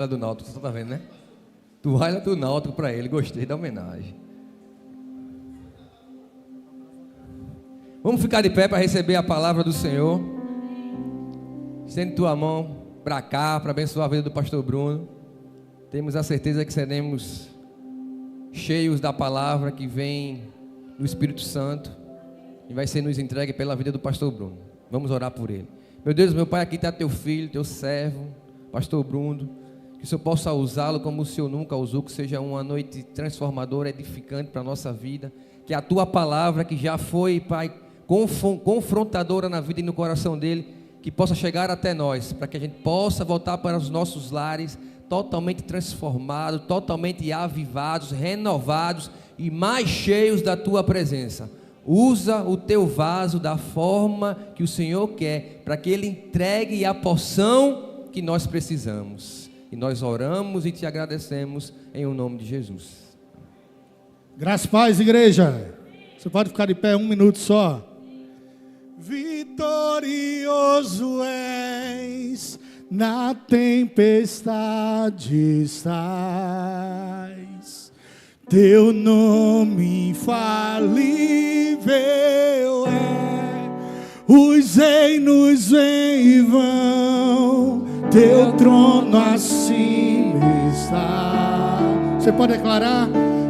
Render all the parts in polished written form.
do Náutico, você tá vendo, né? Toalha do Náutico para ele, gostei da homenagem. Vamos ficar de pé para receber a palavra do Senhor. Estende tua mão para cá, para abençoar a vida do pastor Bruno. Temos a certeza que seremos cheios da palavra que vem do Espírito Santo e vai ser nos entregue pela vida do pastor Bruno. Vamos orar por ele. Meu Deus, meu Pai, aqui está teu filho, teu servo, pastor Bruno. Que o Senhor possa usá-lo como o Senhor nunca usou, que seja uma noite transformadora, edificante para a nossa vida. Que a tua palavra, que já foi, Pai, confrontadora na vida e no coração dele, que possa chegar até nós, para que a gente possa voltar para os nossos lares, totalmente transformados, totalmente avivados, renovados e mais cheios da tua presença. Usa o teu vaso da forma que o Senhor quer, para que ele entregue a porção que nós precisamos. E nós oramos e te agradecemos em o nome de Jesus. Graças e paz, igreja. Você pode ficar de pé 1 minuto só. Vitorioso és, na tempestade estás. Teu nome infalível é. Os reinos vêm e vão, teu trono acima está. Você pode declarar?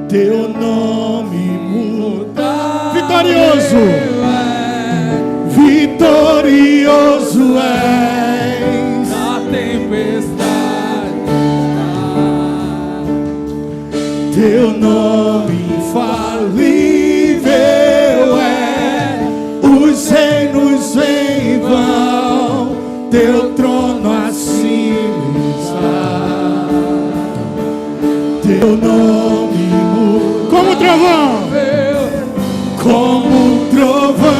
Teu nome muda. Vitorioso, vitorioso és, Na tempestade, teu nome infalível é. Os reinos vêm e vão, teu trono acima está. Teu nome muda. Como trovão, como trovão,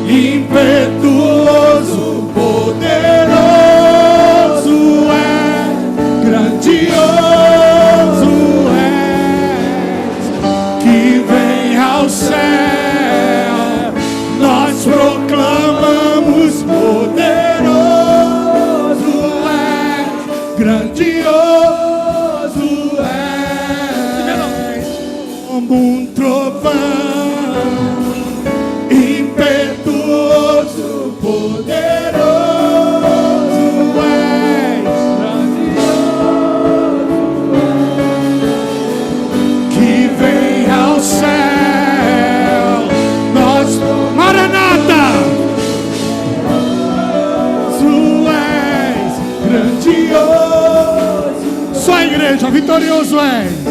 impetuoso, poderoso é, grandioso és, que vem ao céu, nós proclamamos, poderoso és, grandioso és, como um trovão, impetuoso, poderoso és, que vem ao céu, nós, Maranata, tu és, grandioso, só a igreja, vitorioso és.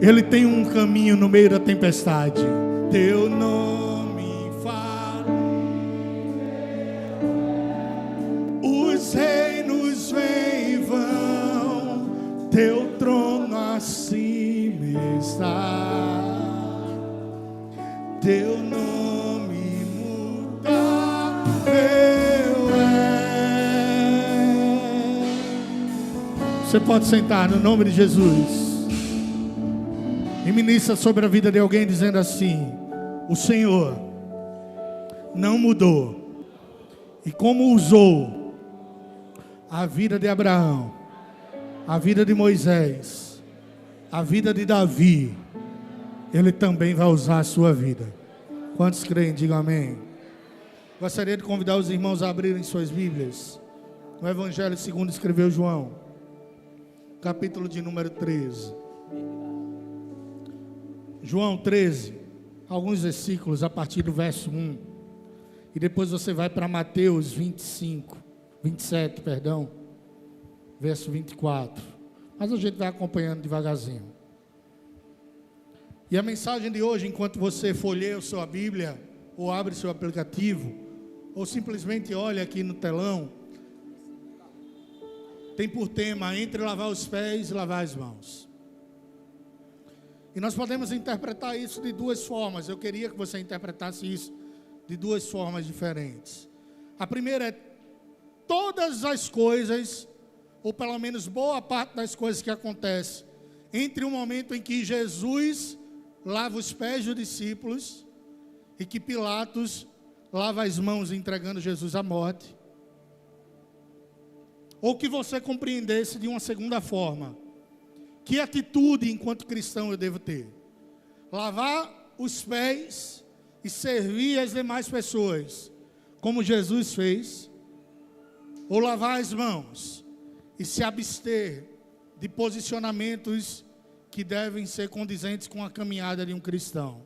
Ele tem um caminho no meio da tempestade. Teu nome fala, os reinos vêm e vão, teu trono acima está. Teu nome mutável é. Você pode sentar no nome de Jesus. E ministra sobre a vida de alguém dizendo assim: o Senhor não mudou. E como usou a vida de Abraão, a vida de Moisés, a vida de Davi, Ele também vai usar a sua vida. Quantos creem? Digam amém. Gostaria de convidar os irmãos a abrirem suas Bíblias no Evangelho segundo escreveu João, capítulo de número 13. João 13, alguns versículos a partir do verso 1. E depois você vai para Mateus 27, verso 24. Mas a gente vai acompanhando devagarzinho. E a mensagem de hoje, enquanto você folheia a sua Bíblia, ou abre seu aplicativo, ou simplesmente olha aqui no telão, tem por tema: entre lavar os pés e lavar as mãos. E nós podemos interpretar isso de duas formas. Eu queria que você interpretasse isso de duas formas diferentes. A primeira é: todas as coisas, ou pelo menos boa parte das coisas que acontecem entre o momento em que Jesus lava os pés dos discípulos e que Pilatos lava as mãos entregando Jesus à morte. Ou que você compreendesse de uma segunda forma: que atitude enquanto cristão eu devo ter? Lavar os pés e servir as demais pessoas, como Jesus fez? Ou lavar as mãos e se abster de posicionamentos que devem ser condizentes com a caminhada de um cristão?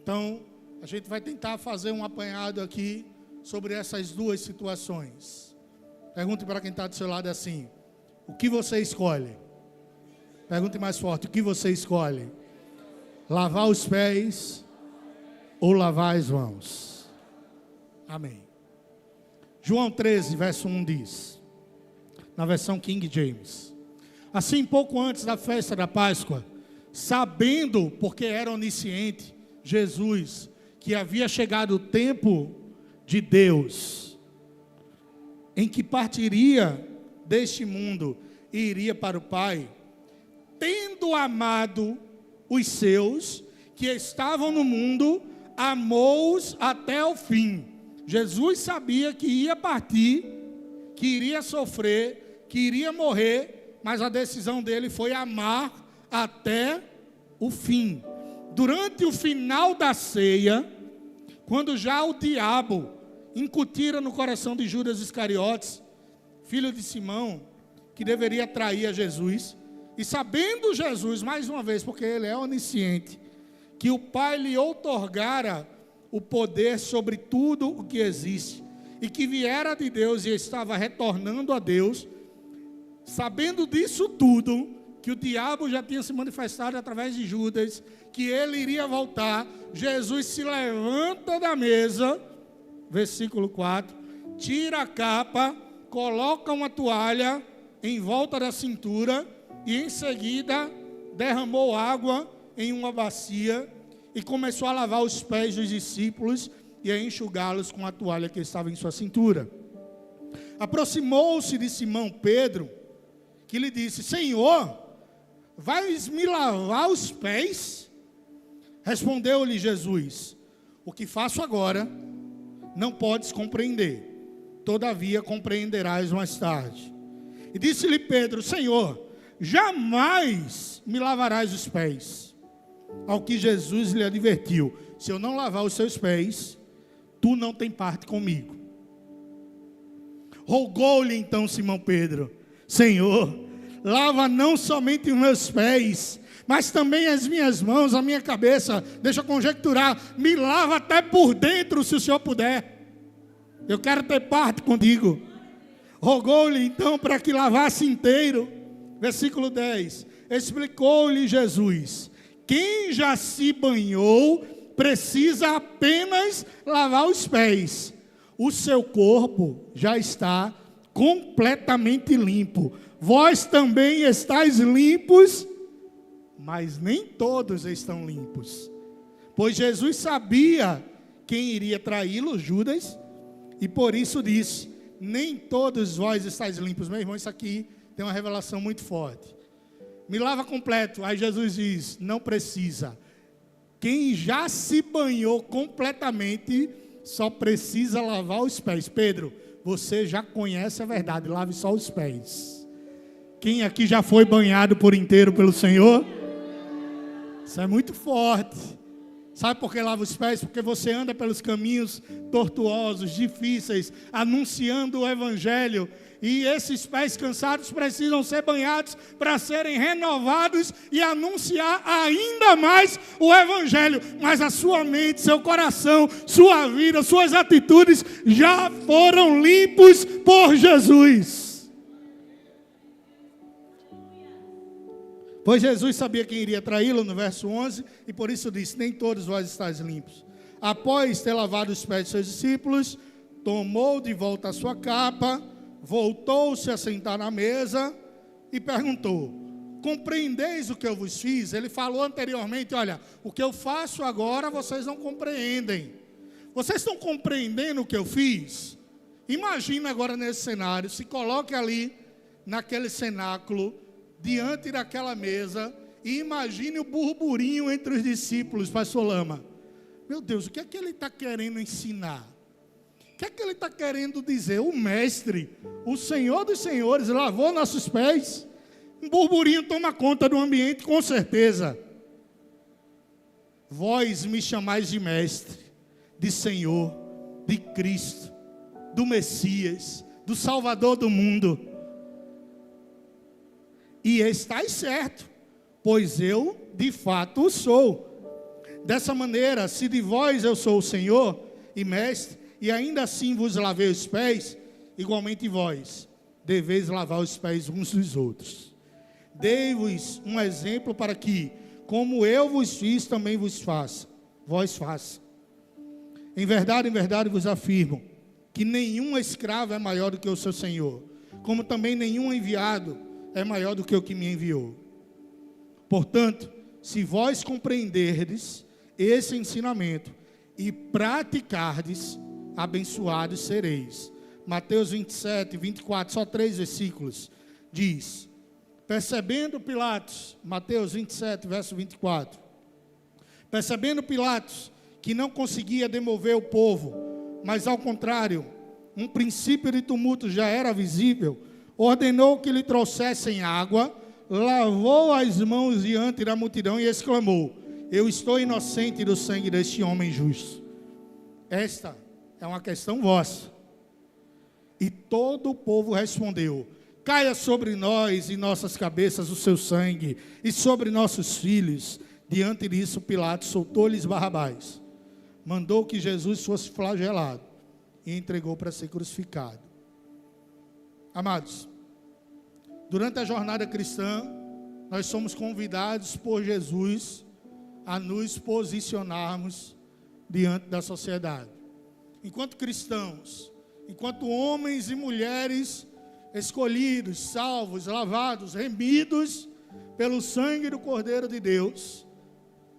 Então, a gente vai tentar fazer um apanhado aqui sobre essas duas situações. Pergunte para quem está do seu lado assim: o que você escolhe? Pergunte mais forte: o que você escolhe? Lavar os pés ou lavar as mãos? Amém. João 13, verso 1 diz, na versão King James: assim, pouco antes da festa da Páscoa, sabendo, porque era onisciente, Jesus, que havia chegado o tempo de Deus, em que partiria deste mundo e iria para o Pai, tendo amado os seus que estavam no mundo, amou-os até o fim. Jesus sabia que ia partir, que iria sofrer, que iria morrer, mas a decisão dele foi amar até o fim. Durante o final da ceia, quando já o diabo incutira no coração de Judas Iscariotes, filho de Simão, que deveria trair a Jesus, e sabendo Jesus, mais uma vez, porque ele é onisciente, que o Pai lhe outorgara o poder sobre tudo o que existe, e que viera de Deus e estava retornando a Deus, sabendo disso tudo, que o diabo já tinha se manifestado através de Judas, que ele iria voltar, Jesus se levanta da mesa, versículo 4, tira a capa, coloca uma toalha em volta da cintura, e em seguida derramou água em uma bacia, e começou a lavar os pés dos discípulos, e a enxugá-los com a toalha que estava em sua cintura. Aproximou-se de Simão Pedro, que lhe disse: Senhor, vais me lavar os pés? Respondeu-lhe Jesus: o que faço agora, não podes compreender, todavia compreenderás mais tarde. E disse-lhe Pedro: Senhor, jamais me lavarás os pés. Ao que Jesus lhe advertiu: se eu não lavar os seus pés, tu não tem parte comigo. Rogou-lhe então Simão Pedro: Senhor, lava não somente os meus pés, mas também as minhas mãos, a minha cabeça. Deixa eu conjecturar, me lava até por dentro, se o Senhor puder. Eu quero ter parte contigo. Rogou-lhe então para que lavasse inteiro. Versículo 10. Explicou-lhe Jesus: quem já se banhou precisa apenas lavar os pés. O seu corpo já está completamente limpo. Vós também estáis limpos, mas nem todos estão limpos. Pois Jesus sabia quem iria traí-lo, Judas, e por isso disse: nem todos vós estáis limpos. Meu irmão, isso aqui tem uma revelação muito forte. Me lava completo. Aí Jesus diz: não precisa. Quem já se banhou completamente só precisa lavar os pés. Pedro, você já conhece a verdade, lave só os pés. Quem aqui já foi banhado por inteiro pelo Senhor? Isso é muito forte. Sabe por que lava os pés? Porque você anda pelos caminhos tortuosos, difíceis, anunciando o Evangelho. E esses pés cansados precisam ser banhados para serem renovados e anunciar ainda mais o Evangelho. Mas a sua mente, seu coração, sua vida, suas atitudes já foram limpos por Jesus. Pois Jesus sabia quem iria traí-lo, no verso 11, e por isso disse: nem todos vós estáis limpos. Após ter lavado os pés de seus discípulos, tomou de volta a sua capa, voltou-se a sentar na mesa e perguntou: compreendeis o que eu vos fiz? Ele falou anteriormente: olha, o que eu faço agora vocês não compreendem. Vocês estão compreendendo o que eu fiz? Imagina agora nesse cenário, se coloque ali naquele cenáculo, diante daquela mesa, e imagine o burburinho entre os discípulos, pastor Lama. Meu Deus, o que é que ele está querendo ensinar? O que é que ele está querendo dizer? O mestre, o Senhor dos senhores, lavou nossos pés. Um burburinho toma conta do ambiente, com certeza. Vós me chamais de mestre, de Senhor, de Cristo, do Messias, do Salvador do mundo. E estáis certo, pois eu de fato o sou. Dessa maneira, se de vós eu sou o Senhor e mestre, e ainda assim vos lavei os pés, igualmente vós deveis lavar os pés uns dos outros. Dei-vos um exemplo para que, como eu vos fiz, também vos faça. Vós faça. Em verdade vos afirmo, que nenhum escravo é maior do que o seu senhor, como também nenhum enviado é maior do que o que me enviou. Portanto, se vós compreenderdes esse ensinamento e praticardes, abençoados sereis. Mateus 27, 24, só 3 versículos, diz: percebendo Pilatos, Mateus 27, verso 24, percebendo Pilatos que não conseguia demover o povo, mas ao contrário, um princípio de tumulto já era visível, ordenou que lhe trouxessem água, lavou as mãos diante da multidão e exclamou: eu estou inocente do sangue deste homem justo. Esta é uma questão vossa. E todo o povo respondeu: caia sobre nós e nossas cabeças o seu sangue, e sobre nossos filhos. Diante disso, Pilatos soltou-lhes Barrabás, mandou que Jesus fosse flagelado e entregou para ser crucificado. Amados, durante a jornada cristã, nós somos convidados por Jesus a nos posicionarmos diante da sociedade. Enquanto cristãos, enquanto homens e mulheres escolhidos, salvos, lavados, remidos pelo sangue do Cordeiro de Deus,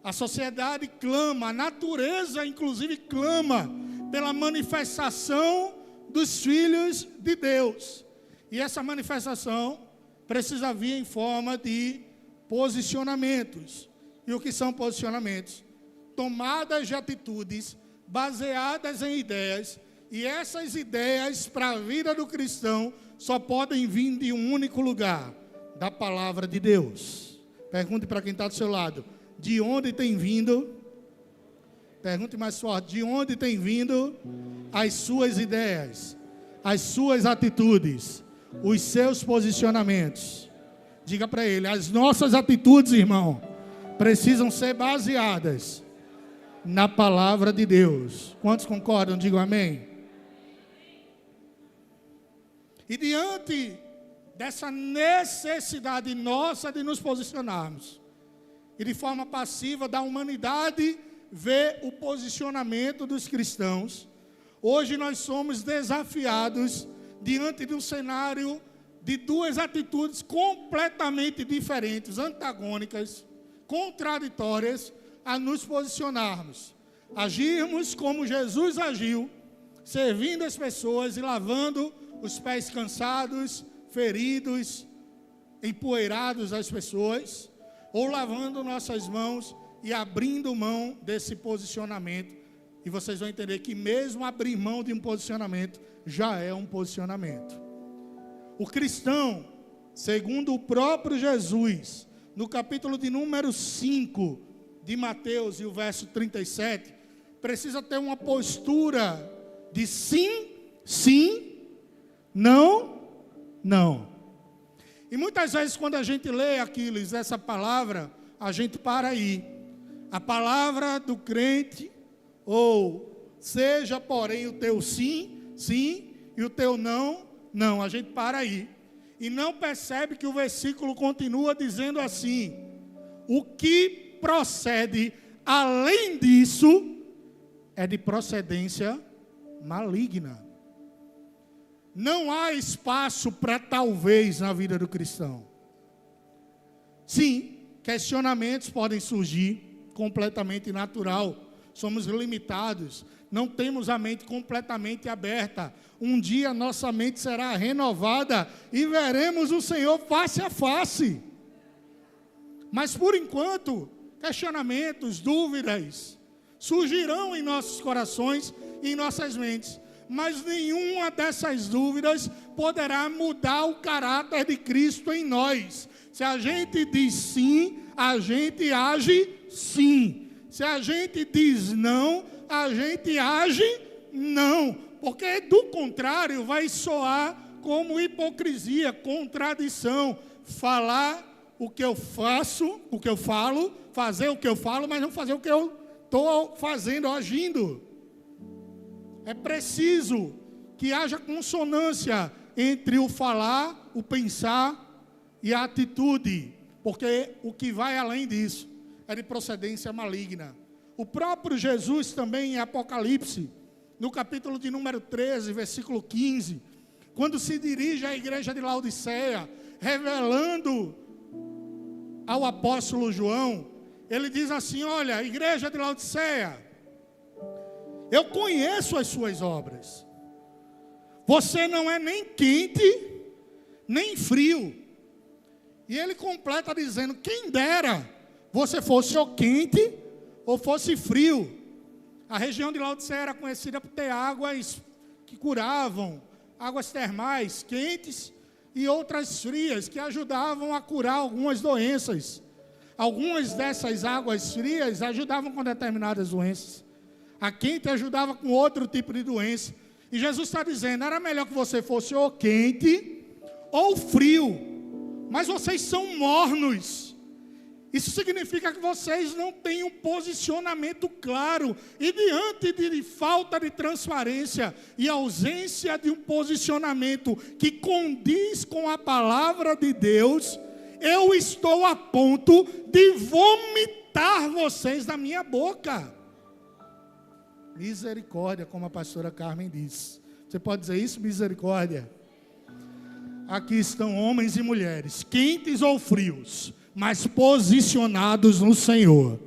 a sociedade clama, a natureza inclusive clama pela manifestação dos filhos de Deus. E essa manifestação precisa vir em forma de posicionamentos. E o que são posicionamentos? Tomadas de atitudes baseadas em ideias. E essas ideias para a vida do cristão só podem vir de um único lugar: da palavra de Deus. Pergunte para quem está do seu lado: de onde tem vindo? Pergunte mais forte: de onde tem vindo as suas ideias, as suas atitudes, os seus posicionamentos? Diga para ele: as nossas atitudes, irmão, precisam ser baseadas na palavra de Deus. Quantos concordam? Digam amém. E diante dessa necessidade nossa de nos posicionarmos, e de forma passiva da humanidade ver o posicionamento dos cristãos, hoje nós somos desafiados diante de um cenário de duas atitudes completamente diferentes, antagônicas, contraditórias, a nos posicionarmos, agirmos como Jesus agiu, servindo as pessoas e lavando os pés cansados, feridos, empoeirados das pessoas, ou lavando nossas mãos e abrindo mão desse posicionamento. E vocês vão entender que mesmo abrir mão de um posicionamento já é um posicionamento. O cristão, segundo o próprio Jesus, no capítulo de número 5 de Mateus e o verso 37, precisa ter uma postura de sim, sim, não, não. E muitas vezes quando a gente lê aquilo, essa palavra, a gente para aí. A palavra do crente, ou seja, porém, o teu sim, sim, e o teu não, não. A gente para aí. E não percebe que o versículo continua dizendo assim: o que procede além disso é de procedência maligna. Não há espaço para talvez na vida do cristão. Sim, questionamentos podem surgir, completamente natural. Somos limitados, não temos a mente completamente aberta. Um dia nossa mente será renovada e veremos o Senhor face a face. Mas por enquanto, questionamentos, dúvidas, surgirão em nossos corações e em nossas mentes, mas nenhuma dessas dúvidas poderá mudar o caráter de Cristo em nós. Se a gente diz sim, a gente age sim. Se a gente diz não, a gente age não. Porque do contrário vai soar como hipocrisia, contradição. Falar o que eu faço, o que eu falo, fazer o que eu falo, mas não fazer o que eu estou fazendo, agindo. É preciso que haja consonância entre o falar, o pensar e a atitude, porque o que vai além disso é de procedência maligna. O próprio Jesus também em Apocalipse, no capítulo de número 13, versículo 15, quando se dirige à igreja de Laodiceia, revelando ao apóstolo João, ele diz assim: olha, igreja de Laodiceia, eu conheço as suas obras. Você não é nem quente, nem frio. E ele completa dizendo: quem dera você fosse ou quente ou fosse frio. A região de Laodiceia era conhecida por ter águas que curavam, águas termais quentes e outras frias que ajudavam a curar algumas doenças. Algumas dessas águas frias ajudavam com determinadas doenças. A quente ajudava com outro tipo de doença. E Jesus está dizendo: era melhor que você fosse ou quente ou frio. Mas vocês são mornos. Isso significa que vocês não têm um posicionamento claro. E diante de falta de transparência e ausência de um posicionamento que condiz com a palavra de Deus, eu estou a ponto de vomitar vocês da minha boca. Misericórdia, como a pastora Carmen disse. Você pode dizer isso? Misericórdia. Aqui estão homens e mulheres, quentes ou frios, mas posicionados no Senhor.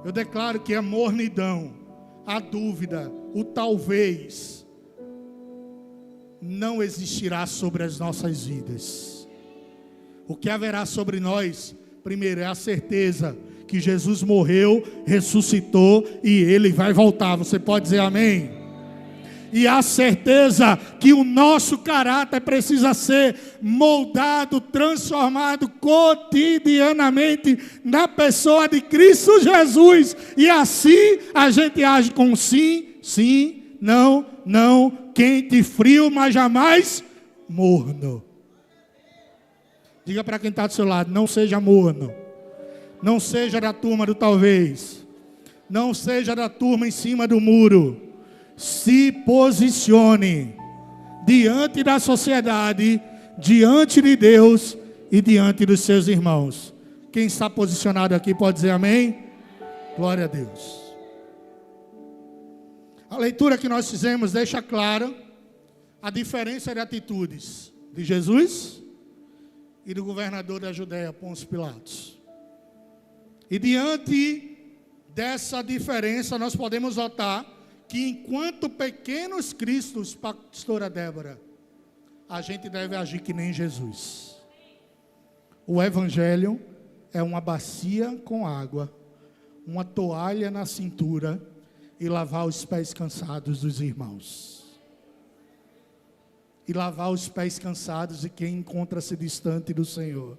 Eu declaro que a mornidão, a dúvida, o talvez, não existirá sobre as nossas vidas. O que haverá sobre nós, primeiro, é a certeza que Jesus morreu, ressuscitou e Ele vai voltar. Você pode dizer amém? E a certeza que o nosso caráter precisa ser moldado, transformado cotidianamente na pessoa de Cristo Jesus. E assim a gente age com sim, sim, não, não, quente e frio, mas jamais morno. Diga para quem está do seu lado: não seja morno. Não seja da turma do talvez. Não seja da turma em cima do muro. Se posicione diante da sociedade, diante de Deus e diante dos seus irmãos. Quem está posicionado aqui pode dizer amém? Glória a Deus. A leitura que nós fizemos deixa clara a diferença de atitudes de Jesus e do governador da Judéia, Pôncio Pilatos. E diante dessa diferença nós podemos notar que enquanto pequenos cristos, pastora Débora, a gente deve agir que nem Jesus. O evangelho é uma bacia com água, uma toalha na cintura e lavar os pés cansados dos irmãos. E lavar os pés cansados de quem encontra-se distante do Senhor.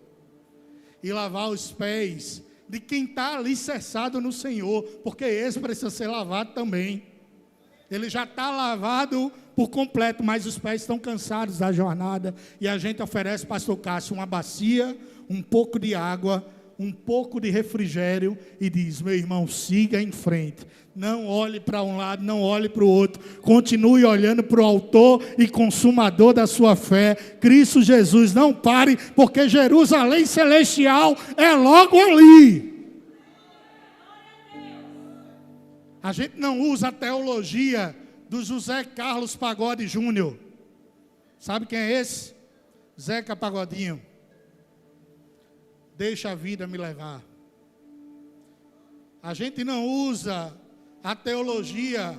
E lavar os pés de quem está alicerçado no Senhor, porque esse precisa ser lavado também. Ele já está lavado por completo, mas os pés estão cansados da jornada. E a gente oferece, pastor Cássio, uma bacia, um pouco de água, um pouco de refrigério e diz: meu irmão, siga em frente. Não olhe para um lado, não olhe para o outro. Continue olhando para o autor e consumador da sua fé, Cristo Jesus. Não pare, porque Jerusalém celestial é logo ali. A gente não usa a teologia do José Carlos Pagode Júnior. Sabe quem é esse? Zeca Pagodinho. Deixa a vida me levar. A gente não usa a teologia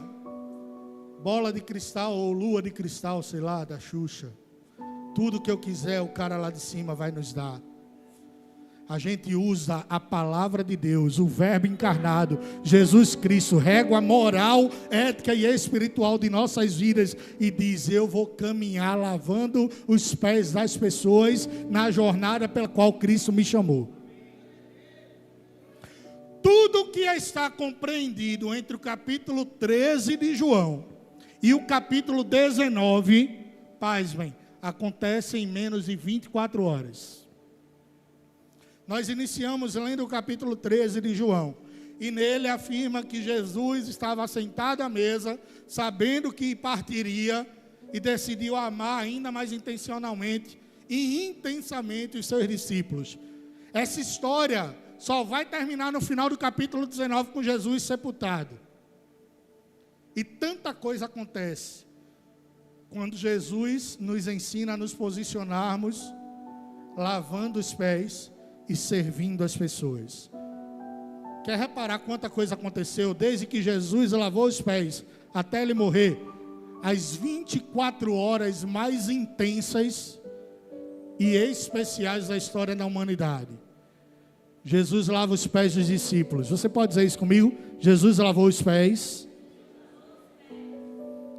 bola de cristal ou lua de cristal, sei lá, da Xuxa. Tudo que eu quiser, o cara lá de cima vai nos dar. a gente usa a palavra de Deus, o verbo encarnado, Jesus Cristo, régua moral, ética e espiritual de nossas vidas, e diz: eu vou caminhar lavando os pés das pessoas na jornada pela qual Cristo me chamou. Tudo que está compreendido entre o capítulo 13 de João e o capítulo 19, pasmem, acontece em menos de 24 horas. Nós iniciamos lendo o capítulo 13 de João, e nele afirma que Jesus estava sentado à mesa, sabendo que partiria, e decidiu amar ainda mais intencionalmente e intensamente os seus discípulos. Essa história só vai terminar no final do capítulo 19 com Jesus sepultado. E tanta coisa acontece quando Jesus nos ensina a nos posicionarmos, lavando os pés e servindo as pessoas. Quer reparar quanta coisa aconteceu desde que Jesus lavou os pés até ele morrer? As 24 horas mais intensas e especiais da história da humanidade. Jesus lava os pés dos discípulos. Você pode dizer isso comigo? Jesus lavou os pés.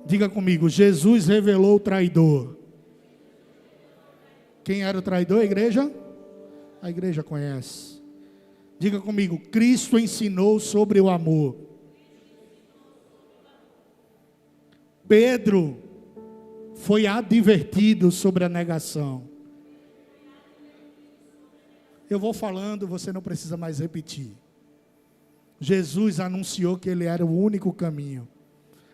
Diga comigo: Jesus revelou o traidor. Quem era o traidor, a igreja? A igreja conhece. Diga comigo: Cristo ensinou sobre o amor. Pedro foi advertido sobre a negação. Eu vou falando, você não precisa mais repetir. Jesus anunciou que ele era o único caminho.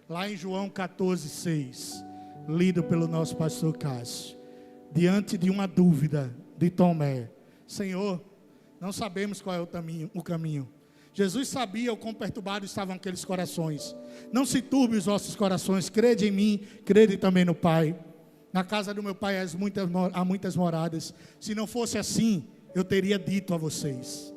Lá em João 14:6, lido pelo nosso pastor Cássio, diante de uma dúvida de Tomé: Senhor, não sabemos qual é o caminho. Jesus sabia o quão perturbados estavam aqueles corações. Não se turbe os vossos corações, crede em mim, crede também no Pai. Na casa do meu Pai há muitas moradas. Se não fosse assim, eu teria dito a vocês: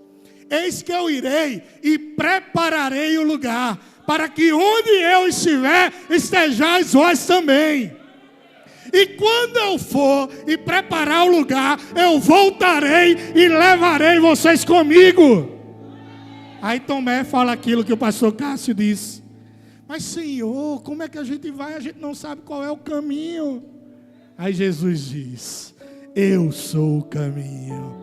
eis que eu irei e prepararei o lugar, para que onde eu estiver, estejais vós também. E quando eu for e preparar o lugar, eu voltarei e levarei vocês comigo. Aí Tomé fala aquilo que o pastor Cássio disse: mas Senhor, como é que a gente vai? A gente não sabe qual é o caminho. Aí Jesus diz: eu sou o caminho,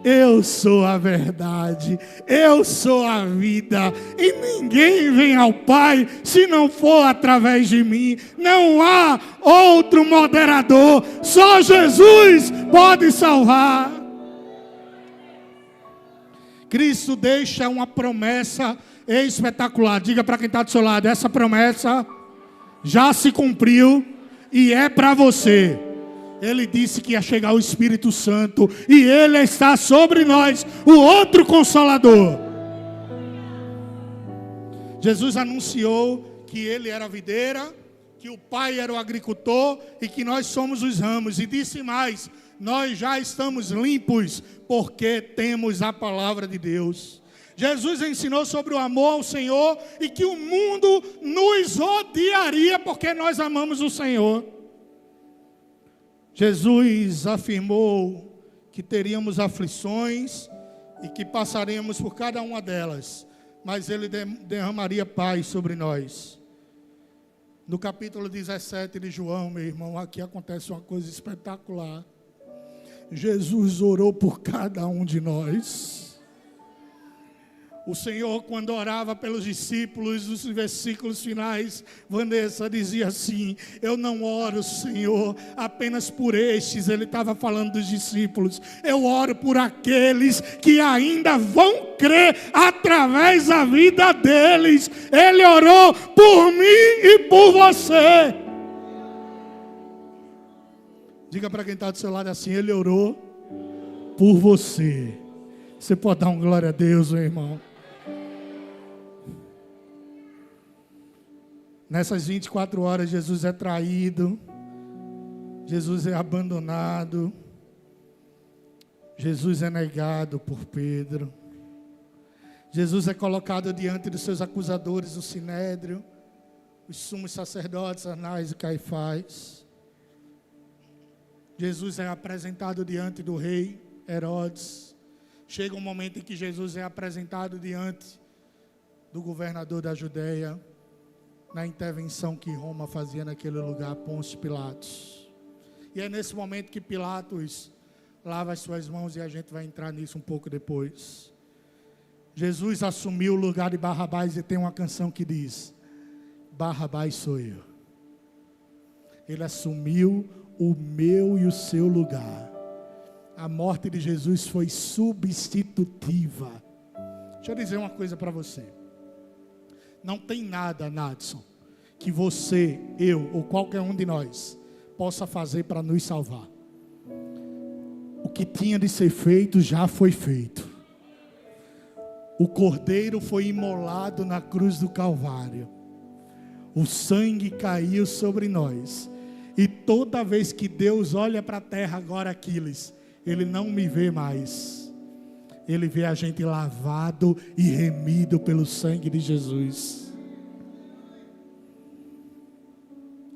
eu sou a verdade, eu sou a vida, e ninguém vem ao Pai se não for através de mim. Não há outro moderador, só Jesus pode salvar. Cristo deixa uma promessa espetacular. Diga para quem está do seu lado: essa promessa já se cumpriu e é para você. Ele disse que ia chegar o Espírito Santo, e Ele está sobre nós, o outro Consolador. Jesus anunciou que Ele era a videira, que o Pai era o agricultor e que nós somos os ramos. E disse mais: nós já estamos limpos porque temos a palavra de Deus. Jesus ensinou sobre o amor ao Senhor e que o mundo nos odiaria porque nós amamos o Senhor. Jesus afirmou que teríamos aflições e que passaremos por cada uma delas, mas Ele derramaria paz sobre nós. No capítulo 17 de João, meu irmão, aqui acontece uma coisa espetacular. Jesus orou por cada um de nós. O Senhor, quando orava pelos discípulos, nos versículos finais, Vanessa dizia assim: eu não oro, Senhor, apenas por estes. Ele estava falando dos discípulos. Eu oro por aqueles que ainda vão crer através da vida deles. Ele orou por mim e por você. Diga para quem está do seu lado assim: Ele orou por você. Você pode dar uma glória a Deus, meu irmão? Nessas 24 horas, Jesus é traído, Jesus é abandonado, Jesus é negado por Pedro, Jesus é colocado diante dos seus acusadores, o Sinédrio, os sumos sacerdotes, Anás e Caifás. Jesus é apresentado diante do rei Herodes. chega um momento em que Jesus é apresentado diante do governador da Judeia, na intervenção que Roma fazia naquele lugar, Pôncio Pilatos. E é nesse momento que Pilatos lava as suas mãos, e a gente vai entrar nisso um pouco depois. Jesus assumiu o lugar de Barrabás, e tem uma canção que diz: Barrabás sou eu. Ele assumiu o meu e o seu lugar. A morte de Jesus foi substitutiva. Deixa eu dizer uma coisa para você. Não tem nada, Nadson, que você, eu ou qualquer um de nós possa fazer para nos salvar. O que tinha de ser feito já foi feito. O Cordeiro foi imolado na cruz do Calvário. O sangue caiu sobre nós. E toda vez que Deus olha para a terra agora, Aquiles, Ele não me vê mais. Ele vê a gente lavado e remido pelo sangue de Jesus.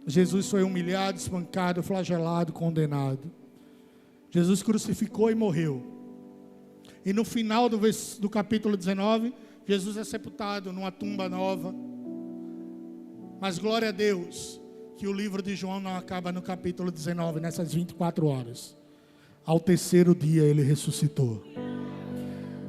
Jesus foi humilhado, espancado, flagelado, condenado. Jesus crucificou e morreu. E no final do capítulo 19, Jesus é sepultado numa tumba nova. Mas glória a Deus, que o livro de João não acaba no capítulo 19, nessas 24 horas. Ao terceiro dia ele ressuscitou.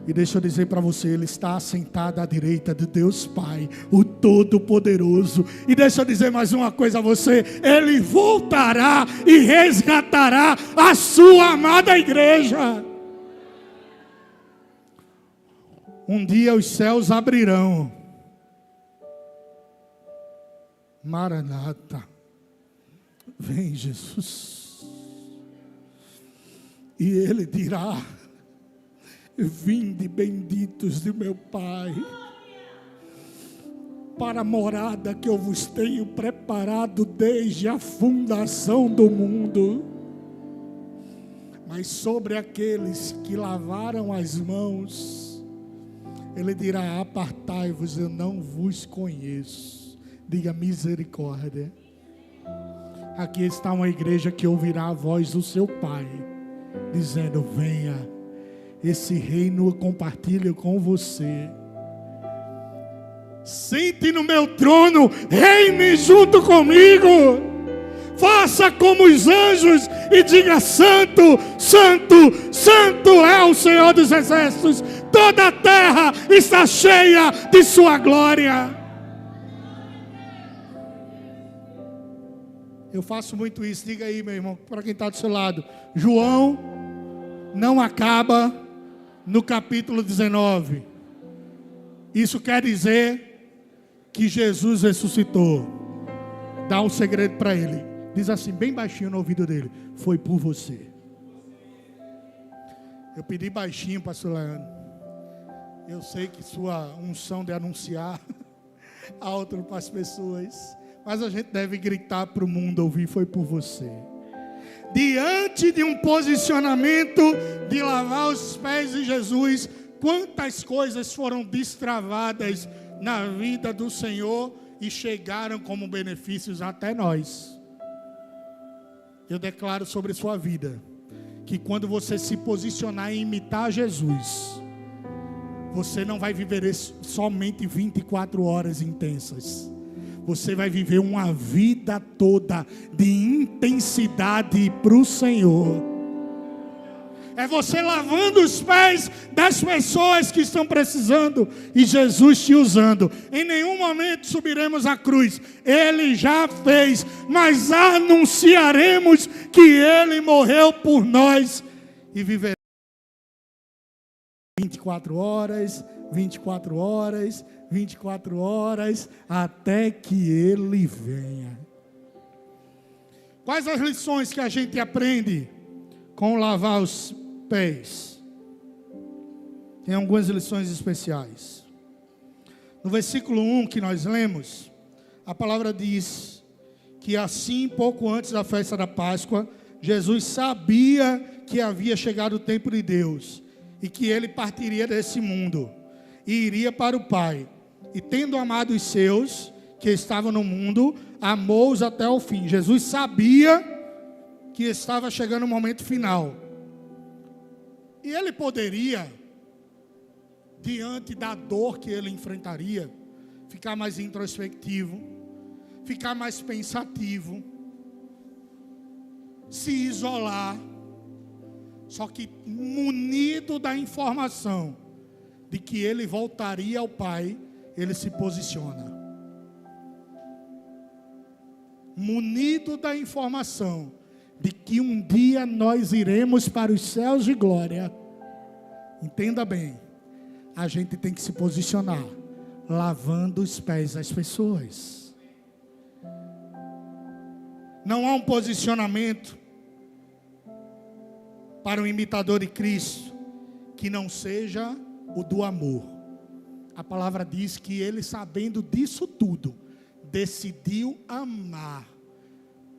E deixa eu dizer para você, Ele está assentado à direita de Deus Pai, o Todo-Poderoso. E deixa eu dizer mais uma coisa a você, Ele voltará e resgatará a sua amada igreja. Um dia os céus abrirão. Maranata, vem Jesus. E Ele dirá: vinde benditos de meu Pai, para a morada que eu vos tenho preparado desde a fundação do mundo. Mas sobre aqueles que lavaram as mãos, Ele dirá: apartai-vos, eu não vos conheço. Diga misericórdia. Aqui está uma igreja que ouvirá a voz do seu Pai, dizendo: venha, esse reino eu compartilho com você. Sente no meu trono, reine junto comigo. Faça como os anjos e diga: santo, santo, santo é o Senhor dos exércitos. Toda a terra está cheia de sua glória. Eu faço muito isso. Diga aí, meu irmão, para quem está do seu lado: João não acaba no capítulo 19. Isso quer dizer que Jesus ressuscitou. Dá um segredo para ele. Diz assim, bem baixinho no ouvido dele: foi por você. Eu pedi baixinho, pastor Leandro. Eu sei que sua unção de anunciar alto para as pessoas, mas a gente deve gritar para o mundo ouvir: foi por você. Diante de um posicionamento de lavar os pés de Jesus, quantas coisas foram destravadas na vida do Senhor e chegaram como benefícios até nós. Eu declaro sobre sua vida que quando você se posicionar em imitar Jesus, você não vai viver somente 24 horas intensas. Você vai viver uma vida toda de intensidade para o Senhor. É você lavando os pés das pessoas que estão precisando e Jesus te usando. Em nenhum momento subiremos à cruz. Ele já fez, mas anunciaremos que Ele morreu por nós e viveremos 24 horas, 24 horas, 24 horas, até que Ele venha. Quais as lições que a gente aprende com lavar os pés? Tem algumas lições especiais. No versículo 1 que nós lemos, a palavra diz que assim, pouco antes da festa da Páscoa, Jesus sabia que havia chegado o tempo de Deus e que Ele partiria desse mundo e iria para o Pai. E tendo amado os seus que estavam no mundo, amou-os até o fim. Jesus sabia que estava chegando o momento final. E Ele poderia diante da dor que ele enfrentaria, ficar mais introspectivo, ficar mais pensativo, se isolar, só que munido da informação de que ele voltaria ao Pai, ele se posiciona. Munido da informação de que um dia nós iremos para os céus de glória. Entenda bem, a gente tem que se posicionar, lavando os pés das pessoas. Não há um posicionamento para um imitador de Cristo que não seja o do amor. A palavra diz que ele, sabendo disso tudo, decidiu amar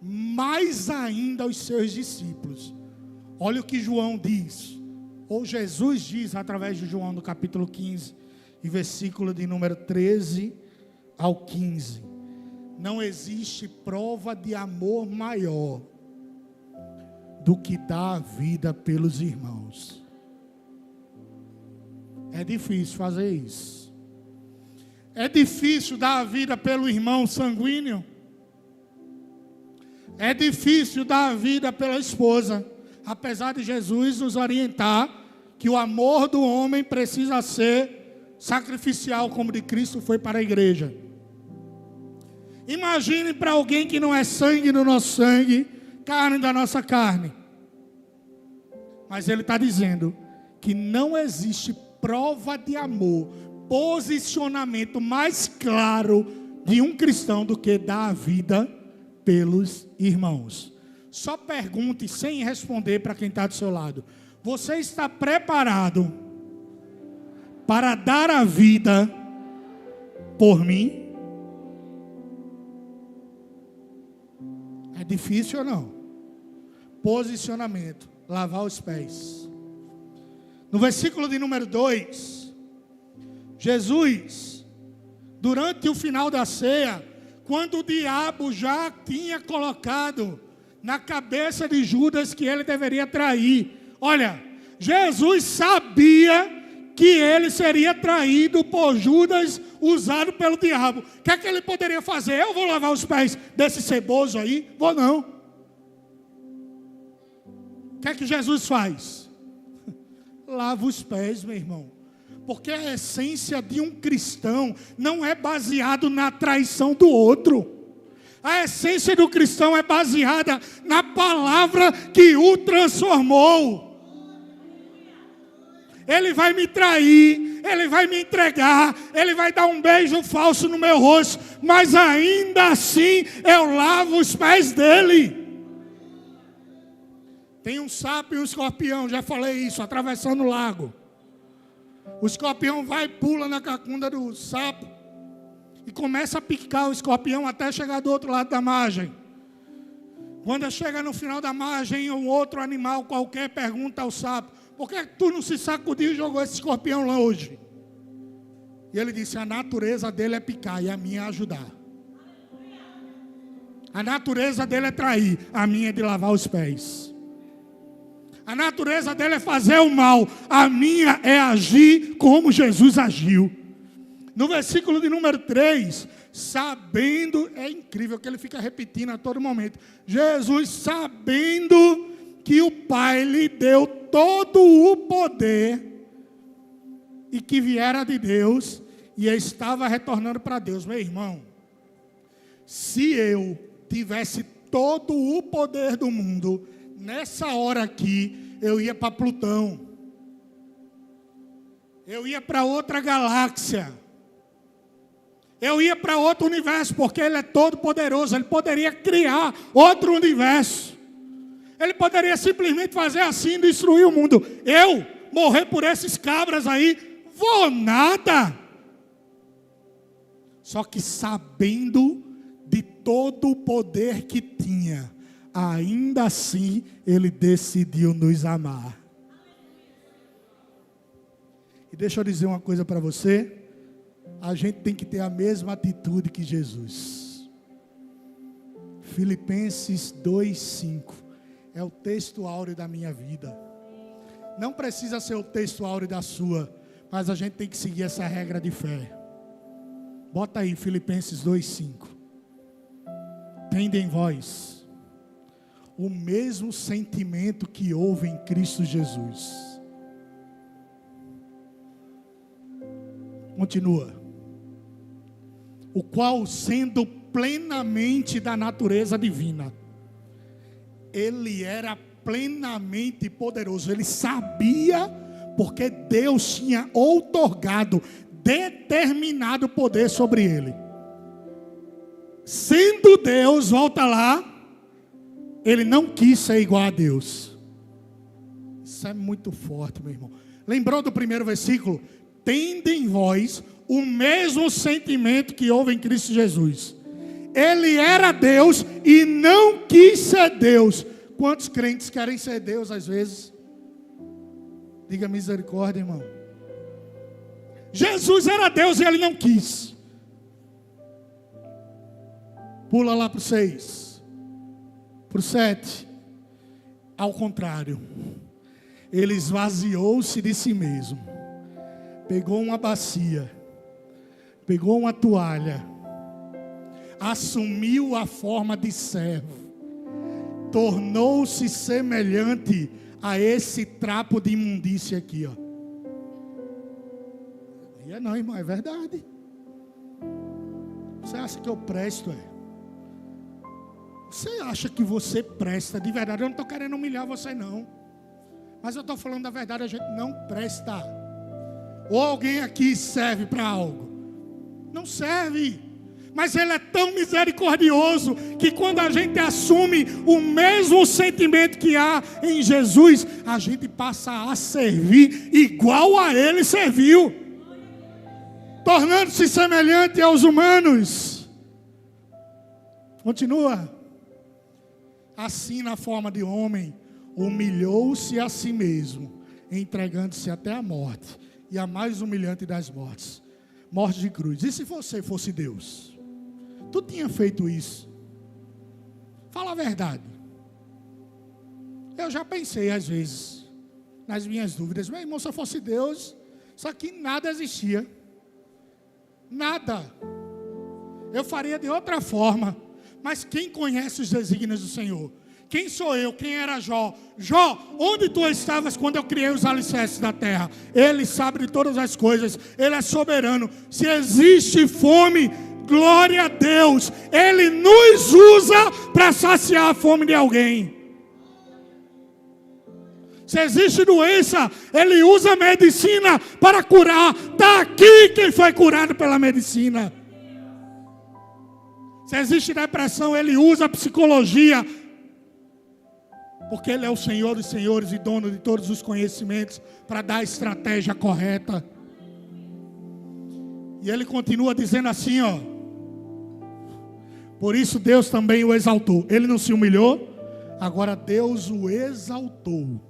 mais ainda os seus discípulos. Olha o que João diz, ou Jesus diz através de João no capítulo 15 e versículo de número 13 ao 15. Não existe prova de amor maior do que dar a vida pelos irmãos. É difícil fazer isso. É difícil dar a vida pelo irmão sanguíneo. É difícil dar a vida pela esposa. Apesar de Jesus nos orientar que o amor do homem precisa ser sacrificial, como de Cristo foi para a igreja. Imagine para alguém que não é sangue do nosso sangue, carne da nossa carne. Mas ele está dizendo que não existe prova de amor, posicionamento mais claro de um cristão do que dar a vida pelos irmãos. Só pergunte sem responder para quem está do seu lado: você está preparado para dar a vida por mim? É difícil ou não? Posicionamento, lavar os pés. No versículo de número 2, Jesus, durante o final da ceia, quando o diabo já tinha colocado na cabeça de Judas que ele deveria trair, olha, Jesus sabia que ele seria traído por Judas, usado pelo diabo. O que é que ele poderia fazer? Eu vou lavar os pés desse ceboso aí? Vou não. O que é que Jesus faz? Lava os pés, meu irmão. Porque a essência de um cristão não é baseado na traição do outro. A essência do cristão é baseada na palavra que o transformou. Ele vai me trair, ele vai me entregar, ele vai dar um beijo falso no meu rosto, mas ainda assim eu lavo os pés dele. Tem um sapo e um escorpião, já falei isso, atravessando o lago. O escorpião vai e pula na cacunda do sapo e começa a picar o escorpião até chegar do outro lado da margem. Quando chega no final da margem, um outro animal qualquer pergunta ao sapo: por que tu não se sacudiu e jogou esse escorpião lá hoje? E ele disse: a natureza dele é picar e a minha é ajudar. A natureza dele é trair, a minha é de lavar os pés. A natureza dele é fazer o mal, a minha é agir como Jesus agiu. No versículo de número 3, sabendo, é incrível que ele fica repetindo a todo momento, Jesus sabendo que o Pai lhe deu todo o poder e que viera de Deus e estava retornando para Deus. Meu irmão, se eu tivesse todo o poder do mundo, nessa hora aqui, eu ia para Plutão. Eu ia para outra galáxia. Eu ia para outro universo, porque Ele é todo poderoso. Ele poderia criar outro universo. Ele poderia simplesmente fazer assim, destruir o mundo. Eu morrer por esses cabras aí, vou nada. Só que sabendo de todo o poder que tinha, ainda assim Ele decidiu nos amar. E deixa eu dizer uma coisa para você. A gente tem que ter a mesma atitude que Jesus. Filipenses 2:5 é o texto áureo da minha vida. Não precisa ser o texto áureo da sua, Mas a gente tem que seguir essa regra de fé. Bota aí Filipenses 2:5. Tende em vós o mesmo sentimento que houve em Cristo Jesus. Continua. O qual, sendo plenamente da natureza divina, ele era plenamente poderoso. Ele sabia, porque Deus tinha outorgado, determinado poder sobre ele. Sendo Deus, volta lá, ele não quis ser igual a Deus. Isso é muito forte, meu irmão. Lembrou do primeiro versículo? Tende em vós o mesmo sentimento que houve em Cristo Jesus. Ele era Deus e não quis ser Deus. Quantos crentes querem ser Deus às vezes? Diga misericórdia, irmão. Jesus era Deus e ele não quis. Pula lá para o 6. Para o 7. Ao contrário. Ele esvaziou-se de si mesmo. Pegou uma bacia. Pegou uma toalha. Assumiu a forma de servo. Tornou-se semelhante a esse trapo de imundícia aqui, ó. E não, irmão, é verdade. Você acha que eu presto, Você acha que você presta de verdade? Eu não estou querendo humilhar você, não. Mas eu estou falando da verdade, a gente não presta. Ou alguém aqui serve para algo? Não serve. Mas Ele é tão misericordioso que quando a gente assume o mesmo sentimento que há em Jesus, a gente passa a servir igual a Ele serviu, tornando-se semelhante aos humanos. Continua. Assim, na forma de homem, humilhou-se a si mesmo, entregando-se até a morte, e a mais humilhante das mortes, morte de cruz. E se você fosse Deus? Tu tinha feito isso? Fala a verdade. Eu já pensei às vezes, nas minhas dúvidas, meu irmão, se eu fosse Deus, isso aqui nada existia. Nada. Eu faria de outra forma. Mas quem conhece os desígnios do Senhor? Quem sou eu? Quem era Jó? Jó, onde tu estavas quando eu criei os alicerces da terra? Ele sabe de todas as coisas. Ele é soberano. Se existe fome, glória a Deus. Ele nos usa para saciar a fome de alguém. Se existe doença, Ele usa a medicina para curar. Está aqui quem foi curado pela medicina. Se existe depressão, Ele usa a psicologia. Porque Ele é o Senhor dos senhores e dono de todos os conhecimentos para dar a estratégia correta. E Ele continua dizendo assim, ó. Por isso Deus também o exaltou. Ele não se humilhou, agora Deus o exaltou.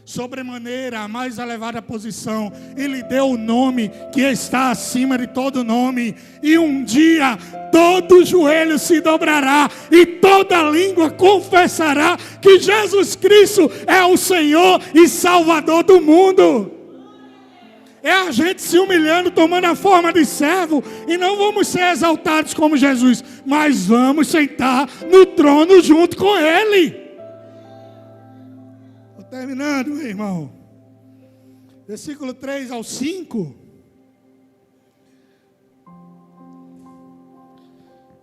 Sobremaneira, a mais elevada posição. Ele deu o nome que está acima de todo nome. E um dia todo joelho se dobrará e toda língua confessará que Jesus Cristo é o Senhor e Salvador do mundo. É a gente se humilhando, tomando a forma de servo. E não vamos ser exaltados como Jesus, mas vamos sentar no trono junto com Ele. Terminando, meu irmão. Versículo 3 ao 5.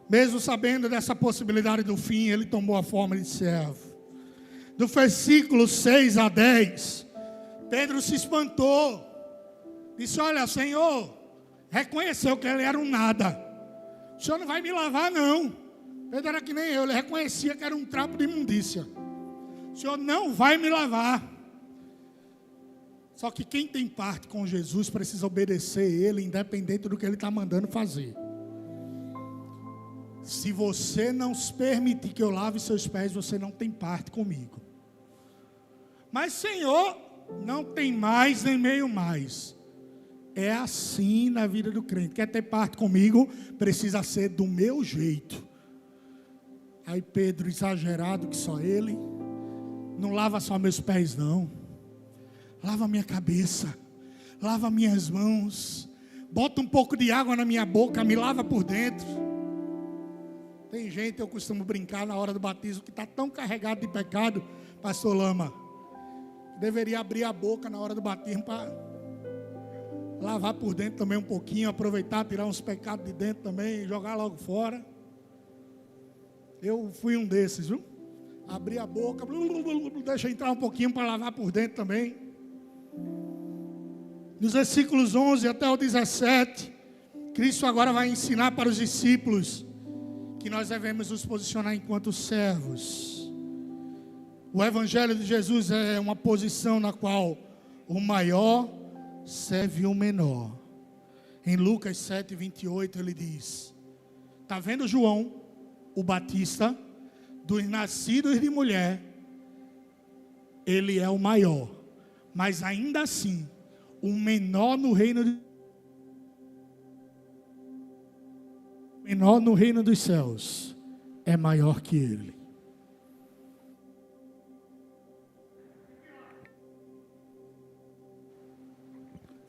Mesmo sabendo dessa possibilidade do fim, ele tomou a forma de servo. Do versículo 6 a 10, Pedro se espantou. Disse, olha, Senhor, reconheceu que ele era um nada. O Senhor não vai me lavar, não. Pedro era que nem eu, ele reconhecia que era um trapo de imundícia. O Senhor não vai me lavar. Só que quem tem parte com Jesus precisa obedecer Ele, independente do que Ele está mandando fazer. Se você não permitir que eu lave seus pés, você não tem parte comigo. Mas Senhor, não tem mais nem meio mais. É assim na vida do crente. Quer ter parte comigo? Precisa ser do meu jeito. Aí Pedro, exagerado que só ele, não lava só meus pés não, lava minha cabeça, lava minhas mãos, bota um pouco de água na minha boca, me lava por dentro. Tem gente, eu costumo brincar na hora do batismo, que está tão carregado de pecado, pastor Lama, deveria abrir a boca na hora do batismo para lavar por dentro também um pouquinho, aproveitar, tirar uns pecados de dentro também, jogar logo fora. Eu fui um desses, viu? Abri a boca, deixa entrar um pouquinho para lavar por dentro também. Nos versículos 11 até o 17, Cristo agora vai ensinar para os discípulos que nós devemos nos posicionar enquanto servos. O Evangelho de Jesus é uma posição na qual o maior serve o menor. Em Lucas 7:28 ele diz: está vendo João, o Batista, dos nascidos de mulher, ele é o maior, mas ainda assim, o menor no reino dos céus é maior que ele.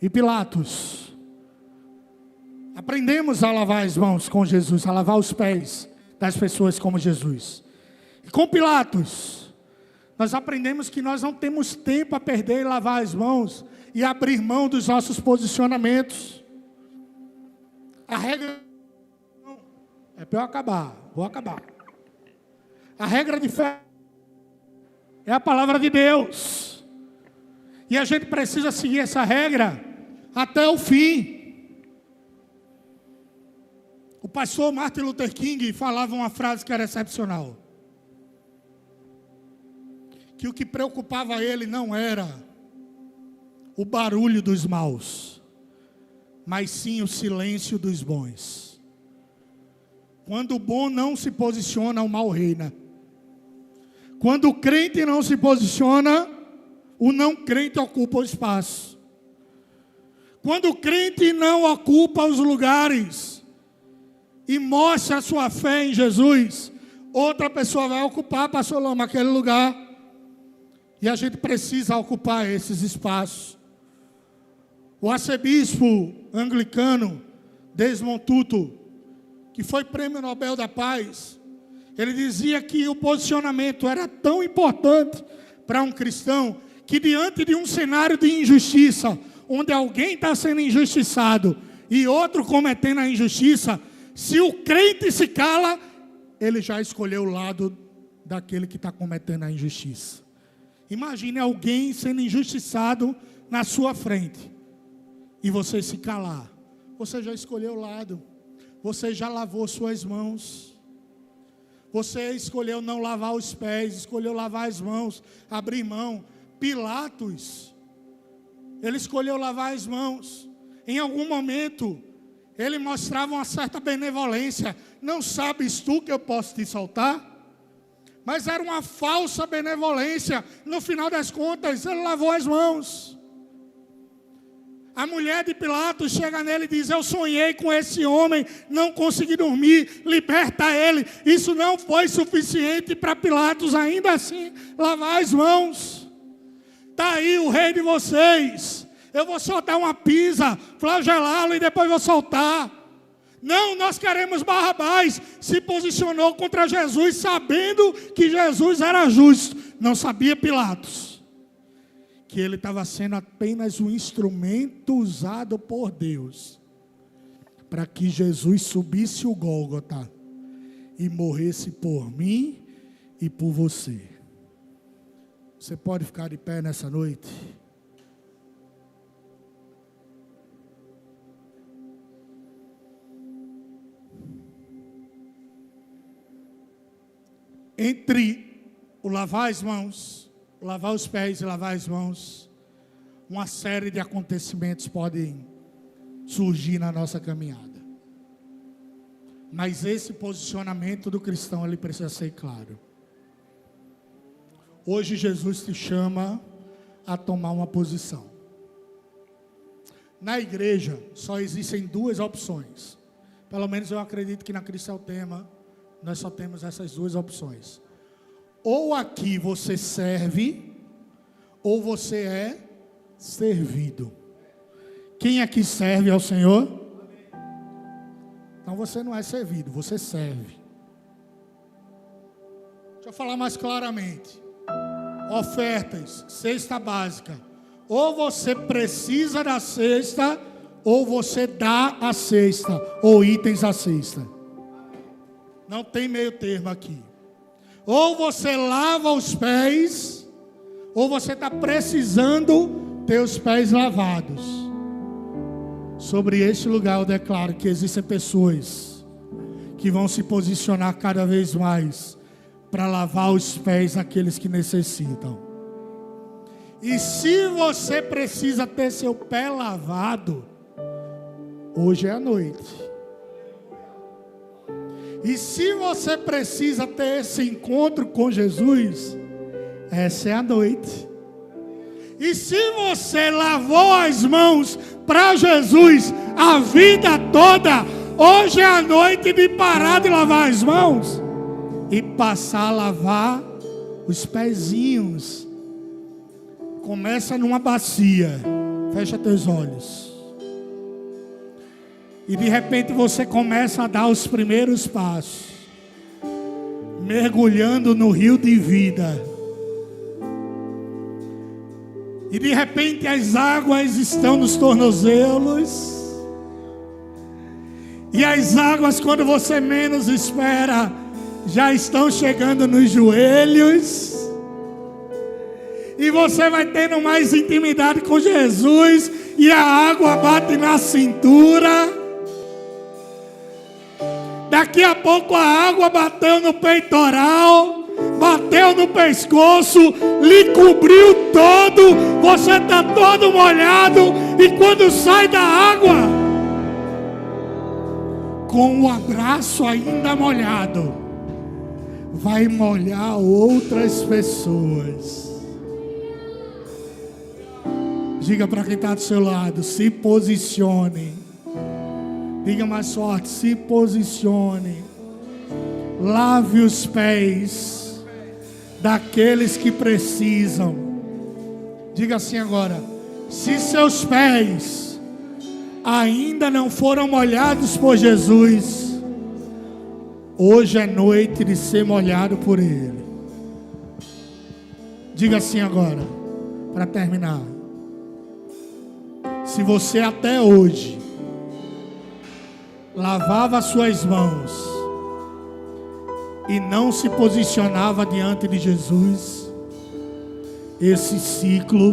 E Pilatos, aprendemos a lavar as mãos com Jesus, a lavar os pés das pessoas como Jesus. E com Pilatos, nós aprendemos que nós não temos tempo a perder em lavar as mãos e abrir mão dos nossos posicionamentos. A regra é para eu acabar, vou acabar. A regra de fé é a palavra de Deus. E a gente precisa seguir essa regra até o fim. O pastor Martin Luther King falava uma frase que era excepcional. Que o que preocupava ele não era o barulho dos maus, mas sim o silêncio dos bons. Quando o bom não se posiciona, o mal reina. Quando o crente não se posiciona, o não crente ocupa o espaço. Quando o crente não ocupa os lugares e mostra a sua fé em Jesus, outra pessoa vai ocupar, pastor Lama, aquele lugar. E a gente precisa ocupar esses espaços. O arcebispo anglicano Desmond Tutu, que foi prêmio Nobel da Paz, ele dizia que o posicionamento era tão importante para um cristão, que diante de um cenário de injustiça, onde alguém está sendo injustiçado e outro cometendo a injustiça, se o crente se cala, ele já escolheu o lado daquele que está cometendo a injustiça. Imagine alguém sendo injustiçado na sua frente e você se calar. Você já escolheu o lado. Você já lavou suas mãos. Você escolheu não lavar os pés, escolheu lavar as mãos, abrir mão. Pilatos, ele escolheu lavar as mãos. Em algum momento, ele mostrava uma certa benevolência. Não sabes tu que eu posso te soltar? Mas era uma falsa benevolência. No final das contas, ele lavou as mãos. A mulher de Pilatos chega nele e diz: eu sonhei com esse homem, não consegui dormir, liberta ele. Isso não foi suficiente para Pilatos, ainda assim, lavar as mãos. Está aí o rei de vocês. Eu vou soltar uma pisa, flagelá-lo e depois vou soltar. Não, nós queremos Barrabás. Se posicionou contra Jesus, sabendo que Jesus era justo. Não sabia Pilatos que ele estava sendo apenas um instrumento usado por Deus para que Jesus subisse o Gólgota e morresse por mim e por você. Você pode ficar de pé nessa noite? Entre o lavar as mãos, lavar os pés e lavar as mãos, uma série de acontecimentos podem surgir na nossa caminhada. Mas esse posicionamento do cristão, ele precisa ser claro. Hoje Jesus te chama a tomar uma posição. Na igreja só existem duas opções. Pelo menos eu acredito que na Cristal Tema nós só temos essas duas opções. Ou aqui você serve, ou você é servido. Quem aqui serve ao Senhor? Então você não é servido, você serve. Deixa eu falar mais claramente. Ofertas, cesta básica. Ou você precisa da cesta, ou você dá a cesta, ou itens à cesta. Não tem meio termo aqui. Ou você lava os pés, ou você está precisando ter os pés lavados. Sobre este lugar eu declaro que existem pessoas que vão se posicionar cada vez mais para lavar os pés daqueles que necessitam. E se você precisa ter seu pé lavado, hoje é a noite. E se você precisa ter esse encontro com Jesus, essa é a noite. E se você lavou as mãos para Jesus a vida toda, hoje é a noite de parar de lavar as mãos e passar a lavar os pezinhos. Começa numa bacia, fecha teus olhos. E de repente você começa a dar os primeiros passos, mergulhando no rio de vida. E de repente as águas estão nos tornozelos. E as águas, quando você menos espera, já estão chegando nos joelhos. E você vai tendo mais intimidade com Jesus. E a água bate na cintura. Daqui a pouco a água bateu no peitoral, bateu no pescoço, lhe cobriu todo, você está todo molhado, e quando sai da água, com o abraço ainda molhado, vai molhar outras pessoas. Diga para quem está do seu lado, se posicione. Diga mais forte, se posicione. Lave os pés daqueles que precisam. Diga assim agora: se seus pés ainda não foram molhados por Jesus, hoje é noite de ser molhado por Ele. Diga assim agora, para terminar: se você até hoje lavava suas mãos e não se posicionava diante de Jesus, esse ciclo